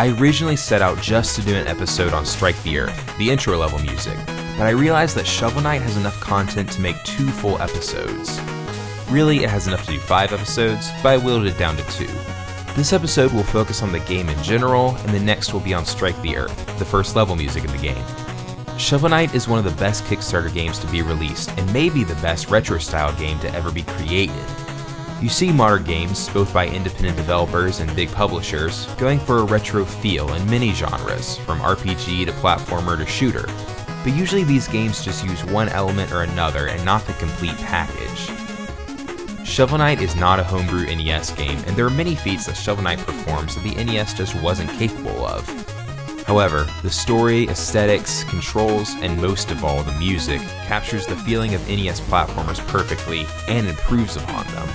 I originally set out just to do an episode on Strike the Earth, the intro level music, but I realized that Shovel Knight has enough content to make 2 full episodes. Really, it has enough to do 5 episodes, but I whittled it down to 2. This episode will focus on the game in general, and the next will be on Strike the Earth, the first level music in the game. Shovel Knight is one of the best Kickstarter games to be released, and maybe the best retro-style game to ever be created. You see modern games, both by independent developers and big publishers, going for a retro feel in many genres, from RPG to platformer to shooter. But usually these games just use one element or another and not the complete package. Shovel Knight is not a homebrew NES game, and there are many feats that Shovel Knight performs that the NES just wasn't capable of. However, the story, aesthetics, controls, and most of all, the music, captures the feeling of NES platformers perfectly and improves upon them.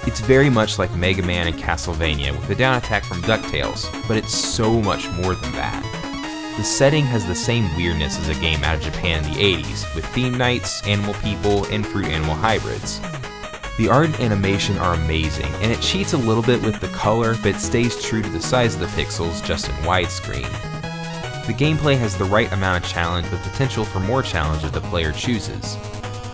It's very much like Mega Man and Castlevania with a down attack from DuckTales, but it's so much more than that. The setting has the same weirdness as a game out of Japan in the 80s, with theme nights, animal people, and fruit-animal hybrids. The art and animation are amazing, and it cheats a little bit with the color, but it stays true to the size of the pixels, just in widescreen. The gameplay has the right amount of challenge with potential for more challenge if the player chooses.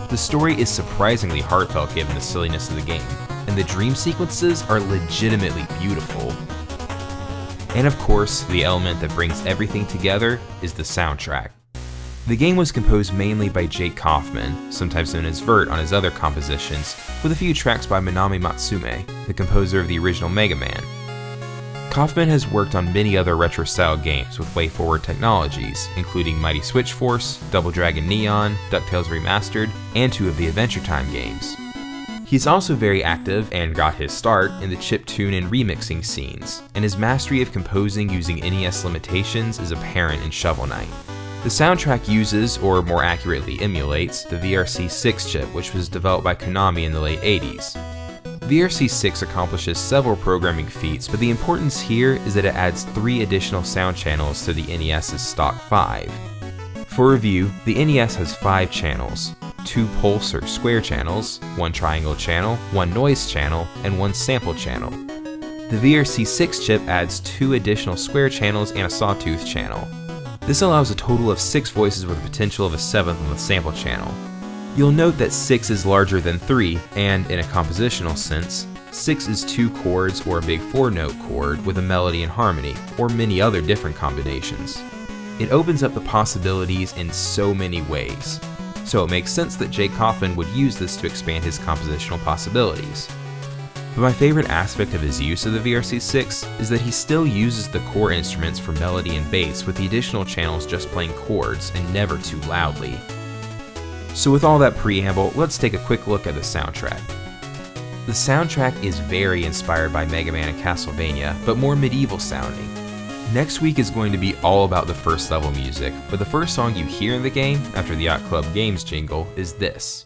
The story is surprisingly heartfelt given the silliness of the game, and the dream sequences are legitimately beautiful. And of course, the element that brings everything together is the soundtrack. The game was composed mainly by Jake Kaufman, sometimes known as Vert on his other compositions, with a few tracks by Manami Matsume, the composer of the original Mega Man. Kaufman has worked on many other retro-style games with way-forward technologies, including Mighty Switch Force, Double Dragon Neon, DuckTales Remastered, and 2 of the Adventure Time games. He's also very active and got his start in the chiptune and remixing scenes, and his mastery of composing using NES limitations is apparent in Shovel Knight. The soundtrack uses, or more accurately emulates, the VRC-6 chip, which was developed by Konami in the late 80s. VRC-6 accomplishes several programming feats, but the importance here is that it adds 3 additional sound channels to the NES's stock 5. For review, the NES has 5 channels. 2 pulse or square channels, 1 triangle channel, 1 noise channel, and 1 sample channel. The VRC-6 chip adds 2 additional square channels and a sawtooth channel. This allows a total of 6 voices with a potential of a 7th on the sample channel. You'll note that 6 is larger than 3, and in a compositional sense, 6 is 2 chords or a big 4-note chord with a melody and harmony, or many other different combinations. It opens up the possibilities in so many ways. So it makes sense that Jake Kaufman would use this to expand his compositional possibilities. But my favorite aspect of his use of the VRC-6 is that he still uses the core instruments for melody and bass, with the additional channels just playing chords and never too loudly. So with all that preamble, let's take a quick look at the soundtrack. The soundtrack is very inspired by Mega Man and Castlevania, but more medieval sounding. Next week is going to be all about the first level music, but the first song you hear in the game, after the Yacht Club Games jingle, is this.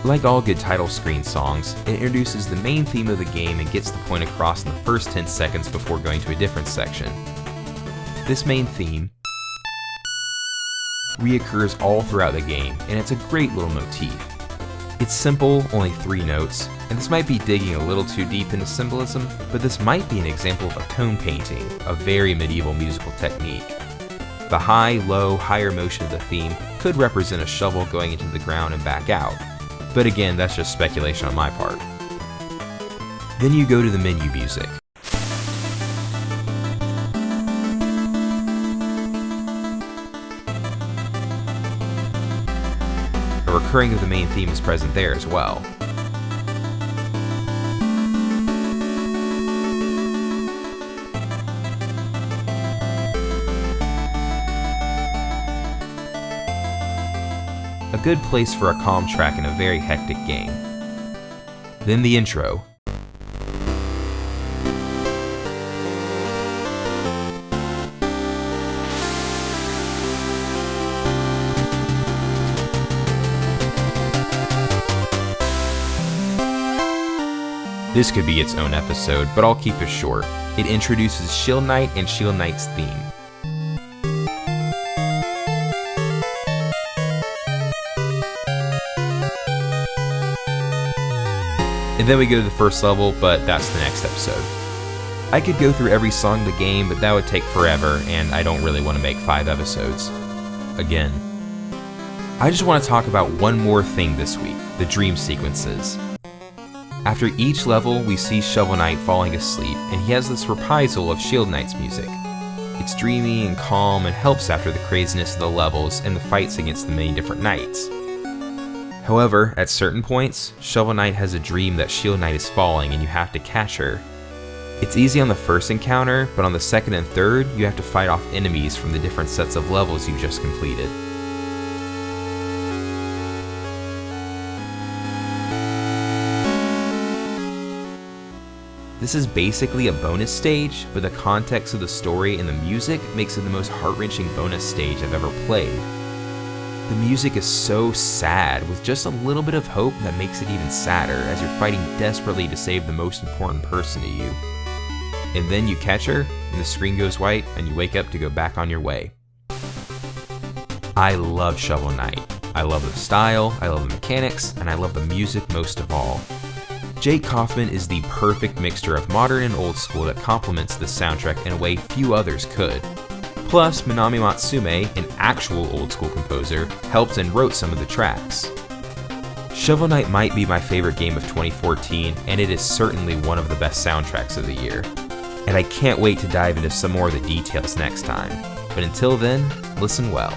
Like all good title screen songs, it introduces the main theme of the game and gets the point across in the first 10 seconds before going to a different section. This main theme reoccurs all throughout the game, and it's a great little motif. It's simple, only 3 notes, and this might be digging a little too deep into symbolism, but this might be an example of a tone painting, a very medieval musical technique. The high, low, higher motion of the theme could represent a shovel going into the ground and back out, but again, that's just speculation on my part. Then you go to the menu music. A recurring of the main theme is present there as well. A good place for a calm track in a very hectic game. Then the intro. This could be its own episode, but I'll keep it short. It introduces Shield Knight and Shield Knight's theme. And then we go to the first level, but that's the next episode. I could go through every song in the game, but that would take forever, and I don't really want to make 5 episodes. Again. I just want to talk about one more thing this week, the dream sequences. After each level, we see Shovel Knight falling asleep, and he has this reprisal of Shield Knight's music. It's dreamy and calm and helps after the craziness of the levels and the fights against the many different knights. However, at certain points, Shovel Knight has a dream that Shield Knight is falling and you have to catch her. It's easy on the first encounter, but on the second and third, you have to fight off enemies from the different sets of levels you just completed. This is basically a bonus stage, but the context of the story and the music makes it the most heart-wrenching bonus stage I've ever played. The music is so sad, with just a little bit of hope that makes it even sadder as you're fighting desperately to save the most important person to you. And then you catch her, and the screen goes white, and you wake up to go back on your way. I love Shovel Knight. I love the style, I love the mechanics, and I love the music most of all. Kaufman is the perfect mixture of modern and old school that complements the soundtrack in a way few others could. Plus, Minami Matsume, an actual old school composer, helped and wrote some of the tracks. Shovel Knight might be my favorite game of 2014, and it is certainly one of the best soundtracks of the year. And I can't wait to dive into some more of the details next time. But until then, listen well.